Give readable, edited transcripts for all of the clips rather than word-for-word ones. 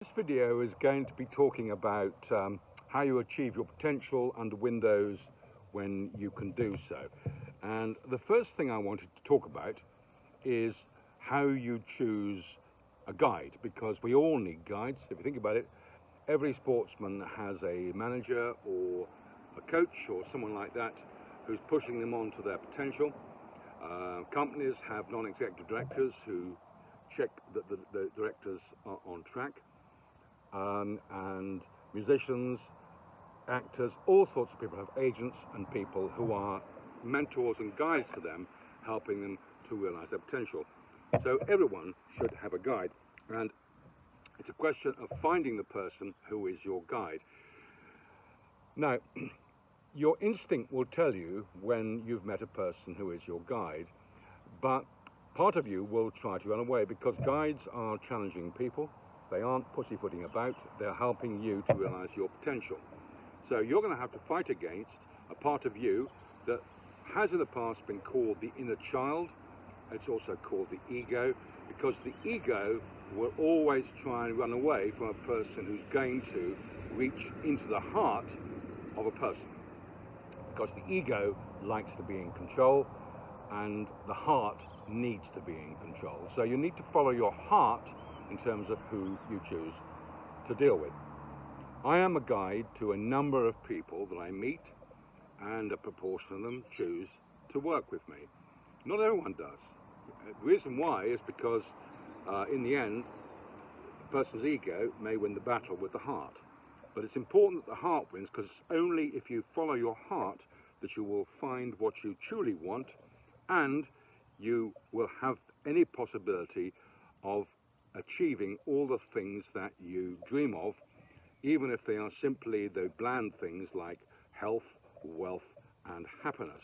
This video is going to be talking about how you achieve your potential and the windows when you can do so. And the first thing I wanted to talk about is how you choose a guide, because we all need guides. If you think about it, every sportsman has a manager or a coach or someone like that who's pushing them on to their potential. Companies have non-executive directors who check that the directors are on track. And musicians, actors, all sorts of people have agents and people who are mentors and guides to them, helping them to realize their potential. So everyone should have a guide, and it's a question of finding the person who is your guide. Now, your instinct will tell you when you've met a person who is your guide, but part of you will try to run away, because guides are challenging people. They aren't pussyfooting about, they're helping you to realize your potential. So you're going to have to fight against a part of you that has in the past been called the inner child. It's also called the ego, because the ego will always try and run away from a person who's going to reach into the heart of a person. Because the ego likes to be in control, and the heart needs to be in control. So you need to follow your heart in terms of who you choose to deal with. I am a guide to a number of people that I meet, and a proportion of them choose to work with me. Not everyone does. The reason why is because in the end, the person's ego may win the battle with the heart. But it's important that the heart wins, because it's only if you follow your heart that you will find what you truly want, and you will have any possibility of achieving all the things that you dream of, even if they are simply the bland things like health, wealth, and happiness.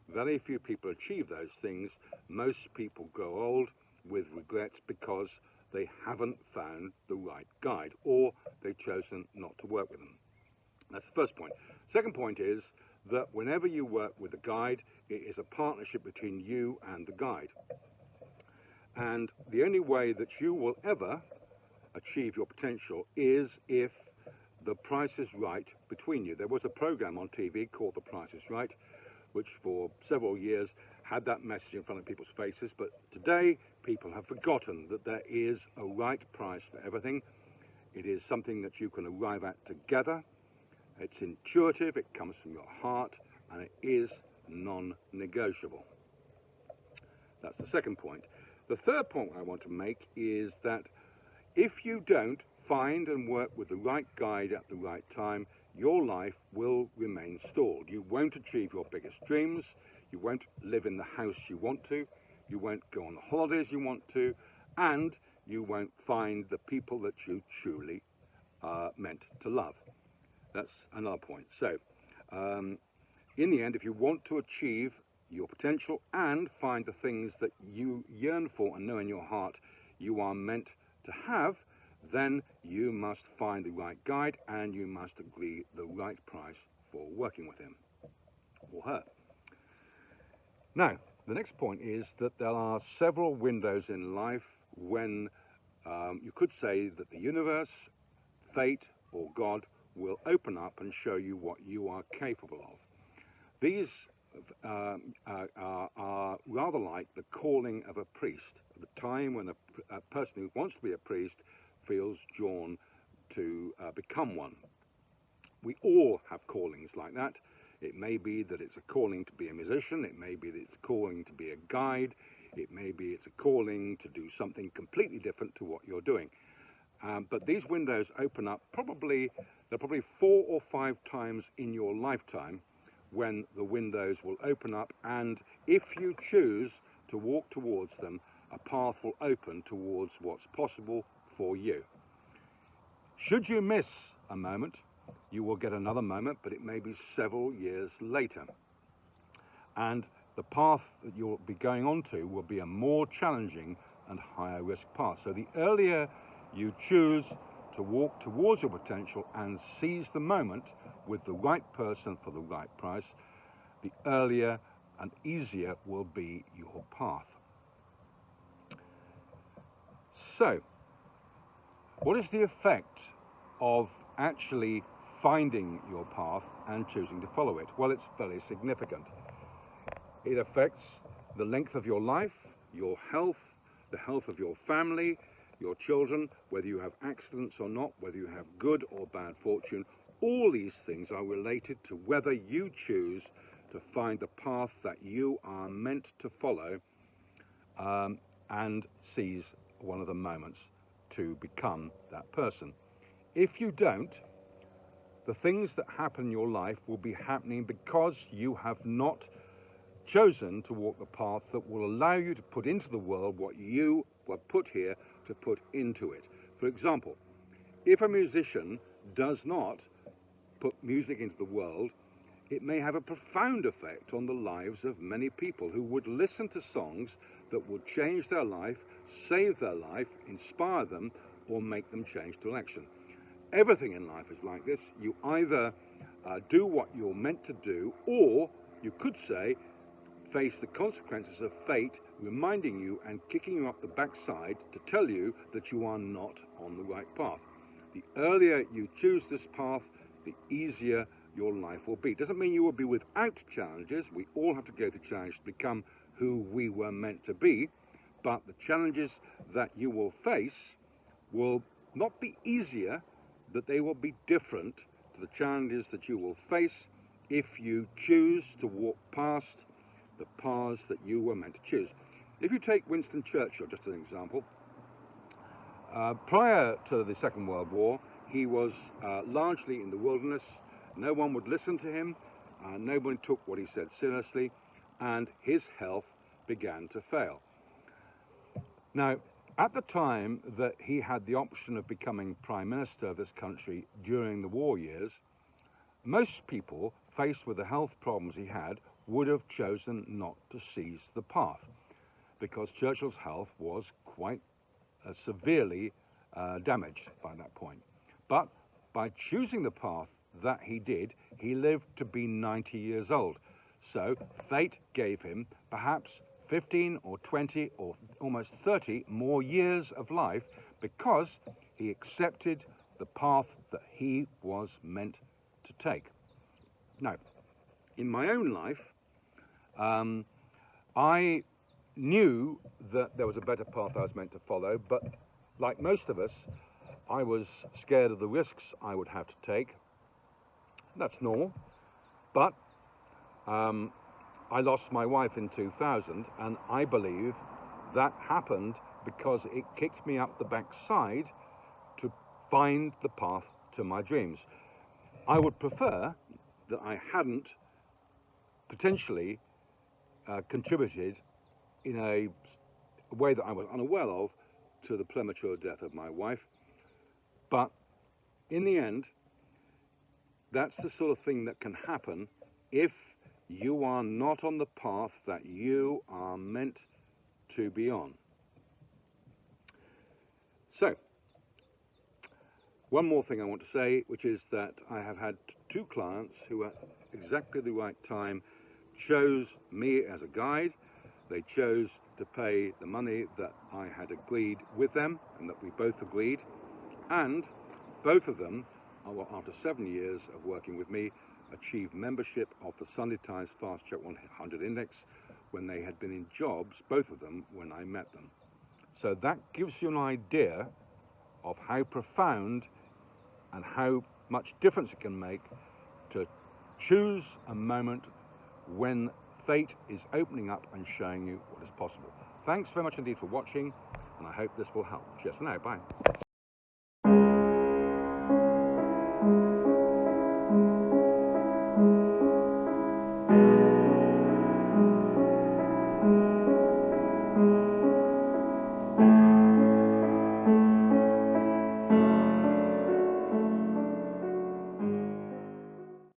Very few people achieve those things. Most people grow old with regrets because they haven't found the right guide, or they've chosen not to work with them. That's the first point. Second point is that whenever you work with a guide, it is a partnership between you and the guide. And the only way that you will ever achieve your potential is if the price is right between you. There was a program on TV called The Price is Right, which for several years had that message in front of people's faces. But today, people have forgotten that there is a right price for everything. It is something that you can arrive at together. It's intuitive, it comes from your heart, and it is non-negotiable. That's the second point. The third point I want to make is that if you don't find and work with the right guide at the right time, your life will remain stalled. You won't achieve your biggest dreams, you won't live in the house you want to, you won't go on the holidays you want to, and you won't find the people that you truly are meant to love. That's another point. So, in the end, if you want to achieve your potential and find the things that you yearn for and know in your heart you are meant to have, then you must find the right guide, and you must agree the right price for working with him or her. Now, the next point is that there are several windows in life when you could say that the universe, fate, or God will open up and show you what you are capable of. These are rather like the calling of a priest, at the time when a person who wants to be a priest feels drawn to become one. We all have callings like that. It may be that it's a calling to be a musician, it may be that it's a calling to be a guide, it may be it's a calling to do something completely different to what you're doing. But these windows open up there are probably 4 or 5 times in your lifetime when the windows will open up, and if you choose to walk towards them, a path will open towards what's possible for you. Should you miss a moment, you will get another moment, but it may be several years later. And the path that you'll be going on to will be a more challenging and higher risk path. So the earlier you choose to walk towards your potential and seize the moment with the right person for the right price, the earlier and easier will be your path. So, What is the effect of actually finding your path and choosing to follow it? Well, it's very significant. It affects the length of your life, your health, the health of your family, your children, whether you have accidents or not, whether you have good or bad fortune. All these things are related to whether you choose to find the path that you are meant to follow and seize one of the moments to become that person. If you don't, the things that happen in your life will be happening because you have not chosen to walk the path that will allow you to put into the world what you were put here to put into it. For example, if a musician does not put music into the world, it may have a profound effect on the lives of many people who would listen to songs that would change their life, save their life, inspire them, or make them change direction. Everything in life is like this. You either do what you're meant to do, or you could say, face the consequences of fate reminding you and kicking you up the backside to tell you that you are not on the right path. The earlier you choose this path, the easier your life will be. Doesn't mean you will be without challenges. We all have to go through challenges to become who we were meant to be, but the challenges that you will face will not be easier, but they will be different to the challenges that you will face if you choose to walk past the paths that you were meant to choose. If you take Winston Churchill, just as an example, prior to the Second World War, he was largely in the wilderness. No one would listen to him. No one took what he said seriously, and his health began to fail. Now, at the time that he had the option of becoming Prime Minister of this country during the war years, most people, faced with the health problems he had, would have chosen not to seize the path, because Churchill's health was quite severely damaged by that point. But by choosing the path that he did, he lived to be 90 years old. So fate gave him perhaps 15 or 20 or almost 30 more years of life because he accepted the path that he was meant to take. Now, in my own life, I knew that there was a better path I was meant to follow, but like most of us, I was scared of the risks I would have to take. That's normal, but I lost my wife in 2000, and I believe that happened because it kicked me up the backside to find the path to my dreams. I would prefer that I hadn't potentially contributed in a way that I was unaware of to the premature death of my wife. But in the end, that's the sort of thing that can happen if you are not on the path that you are meant to be on. So, one more thing I want to say, which is that I have had two clients who at exactly the right time chose me as a guide. They chose to pay the money that I had agreed with them and that we both agreed. And both of them, after 7 years of working with me, achieved membership of the Sunday Times Fast Track 100 Index when they had been in jobs, both of them, when I met them. So that gives you an idea of how profound and how much difference it can make to choose a moment when fate is opening up and showing you what is possible. Thanks very much indeed for watching, and I hope this will help. Cheers for now. Bye.